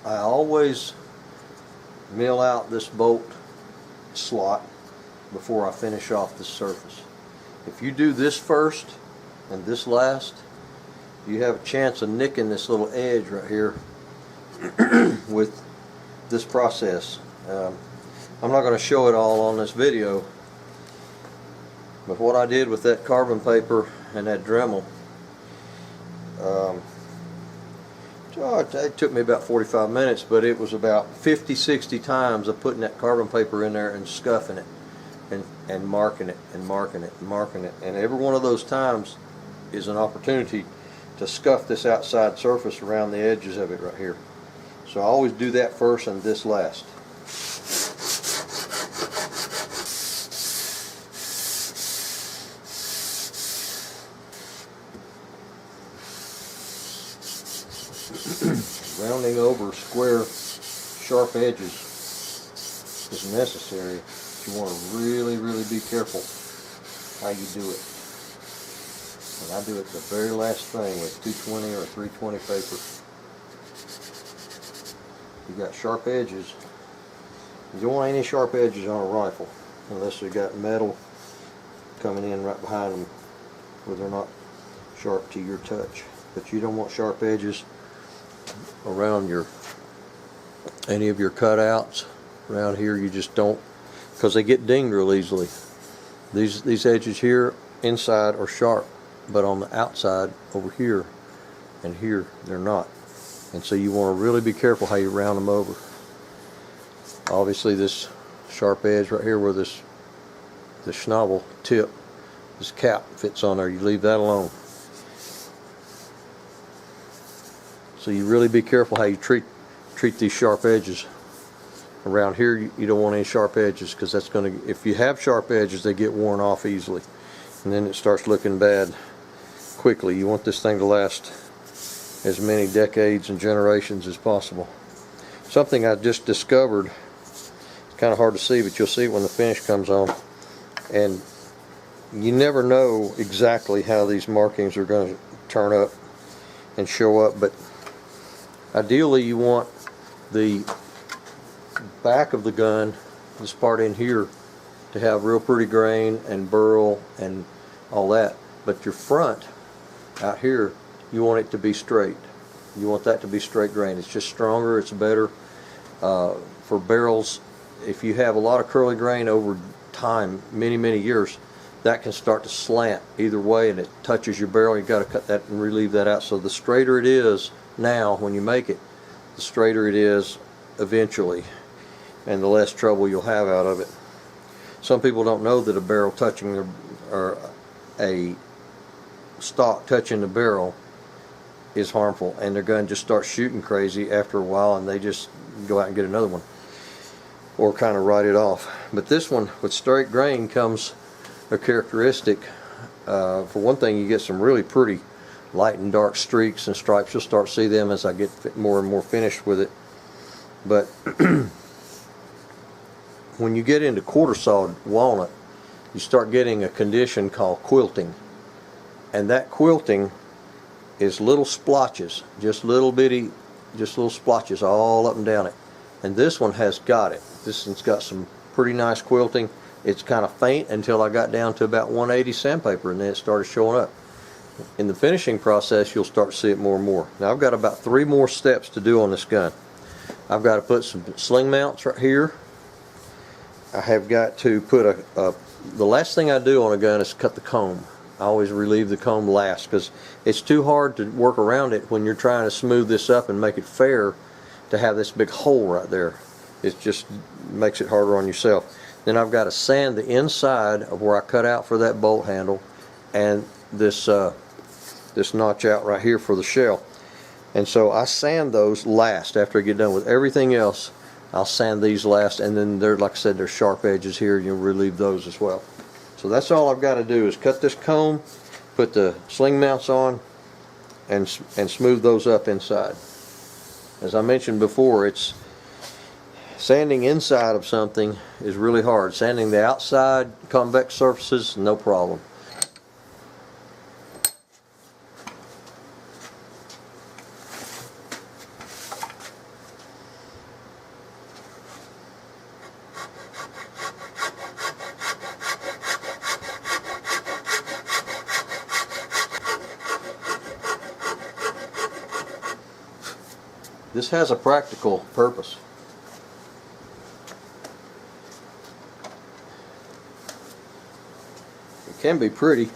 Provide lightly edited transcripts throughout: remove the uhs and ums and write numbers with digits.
I always mill out this bolt slot before I finish off the surface. If you do this first and this last, you have a chance of nicking this little edge right here with this process. I'm not going to show it all on this video, but what I did with that carbon paper and that Dremel, it took me about 45 minutes, but it was about 50-60 times of putting that carbon paper in there and scuffing it and marking it and marking it and marking it, and every one of those times is an opportunity to scuff this outside surface around the edges of it right here. So I always do that first and this last. Rounding over square sharp edges is necessary. You want to really be careful how you do it. And I do it the very last thing with 220 or 320 paper. You got sharp edges. You don't want any sharp edges on a rifle unless you got metal coming in right behind them where they're not sharp to your touch. But you don't want sharp edges around any of your cutouts. Around here you just don't, because they get dinged real easily. These edges here inside are sharp, but on the outside over here and here they're not. And so you want to really be careful how you round them over. Obviously this sharp edge right here where this schnabel tip, this cap fits on there, you leave that alone. So you really be careful how you treat these sharp edges. Around here you don't want any sharp edges, because that's going to, if you have sharp edges, they get worn off easily and then it starts looking bad quickly. You want this thing to last as many decades and generations as possible. Something I just discovered, it's kind of hard to see, but you'll see it when the finish comes on, and you never know exactly how these markings are going to turn up and show up, but ideally you want the back of the gun, this part in here, to have real pretty grain and burl and all that, but your front out here, you want it to be straight. You want that to be straight grain. It's just stronger, it's better for barrels. If you have a lot of curly grain over time, many years, that can start to slant either way and it touches your barrel. You've got to cut that and relieve that out. So the straighter it is now when you make it, the straighter it is eventually, and the less trouble you'll have out of it. Some people don't know that a barrel touching or a stock touching the barrel is harmful, and their gun just starts shooting crazy after a while, and they just go out and get another one or kind of write it off. But this one with straight grain comes a characteristic. For one thing, you get some really pretty light and dark streaks and stripes. You'll start to see them as I get more and more finished with it. But when you get into quarter sawed walnut, you start getting a condition called quilting, and that quilting is little splotches, just little splotches all up and down it. And this one has got it. This one's got some pretty nice quilting. It's kind of faint until I got down to about 180 sandpaper, and then it started showing up. In the finishing process, you'll start to see it more and more. Now I've got about 3 more steps to do on this gun. I've got to put some sling mounts right here. I have got to put the last thing I do on a gun is cut the comb. I always relieve the comb last, because it's too hard to work around it when you're trying to smooth this up and make it fair to have this big hole right there. It just makes it harder on yourself. Then I've got to sand the inside of where I cut out for that bolt handle and this notch out right here for the shell. And so I sand those last. After I get done with everything else, I'll sand these last, and then there, like I said, there's sharp edges here, and you'll relieve those as well. So that's all I've got to do is cut this comb, put the sling mounts on, and smooth those up inside. As I mentioned before, it's sanding inside of something is really hard. Sanding the outside convex surfaces, no problem. This has a practical purpose. It can be pretty,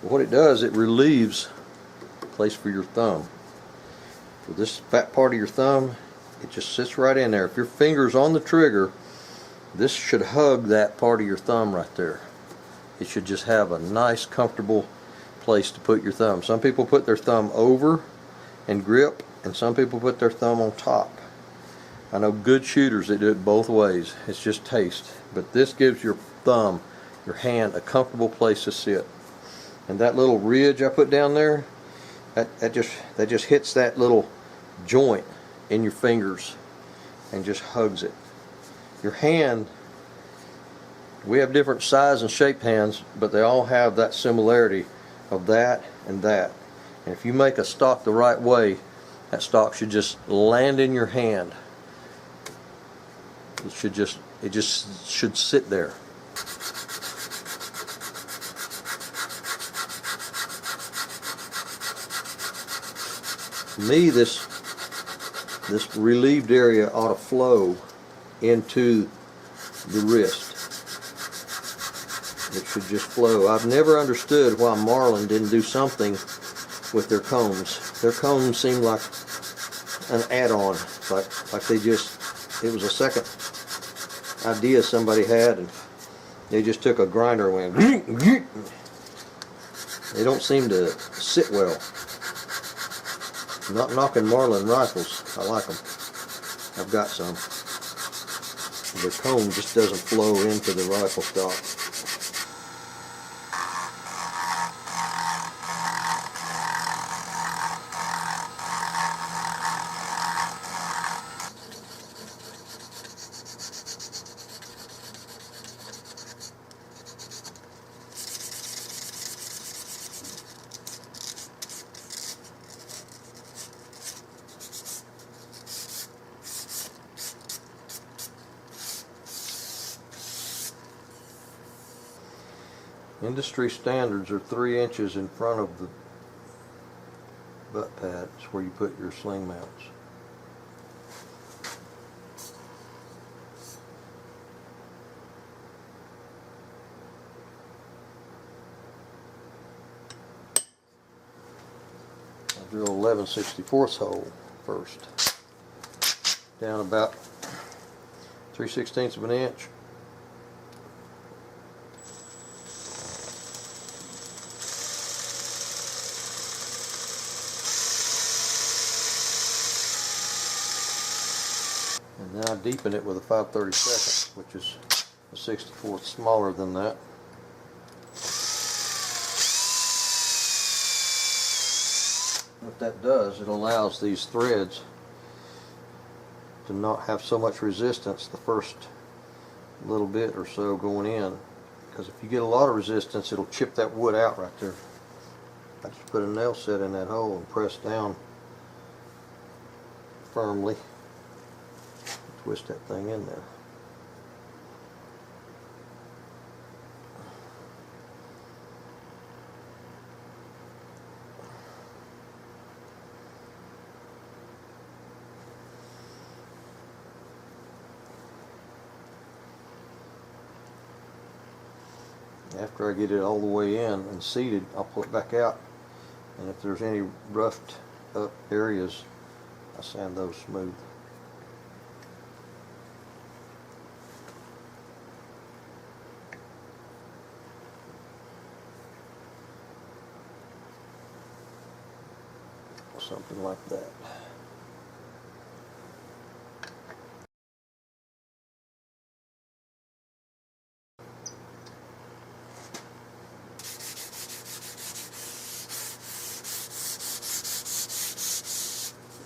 but what it does, it relieves a place for your thumb. With this fat part of your thumb, it just sits right in there. If your finger's on the trigger, this should hug that part of your thumb right there. It should just have a nice, comfortable place to put your thumb. Some people put their thumb over and grip, and some people put their thumb on top. I know good shooters that do it both ways. It's just taste. But this gives your thumb, your hand, a comfortable place to sit. And that little ridge I put down there, that just hits that little joint in your fingers and just hugs it. Your hand, we have different size and shaped hands, but they all have that similarity of that and that. And if you make a stock the right way, that stock should just land in your hand. It just should sit there. To me, this relieved area ought to flow into the wrist. It should just flow. I've never understood why Marlin didn't do something with their combs. Their combs seem like an add-on, like they just, it was a second idea somebody had, and they just took a grinder and went. They don't seem to sit well. I'm not knocking Marlin rifles. I like them. I've got some. The comb just doesn't flow into the rifle stock. Industry standards are 3 inches in front of the butt pad. It's where you put your sling mounts. I drill 11/64 hole first, down about 3/16 of an inch. And then I deepen it with a 5/32, which is a 64th smaller than that. What that does, it allows these threads to not have so much resistance the first little bit or so going in, because if you get a lot of resistance, it'll chip that wood out right there. I just put a nail set in that hole and press down firmly. Twist that thing in there. After I get it all the way in and seated, I'll pull it back out, and if there's any roughed up areas, I sand those smooth. Something like that.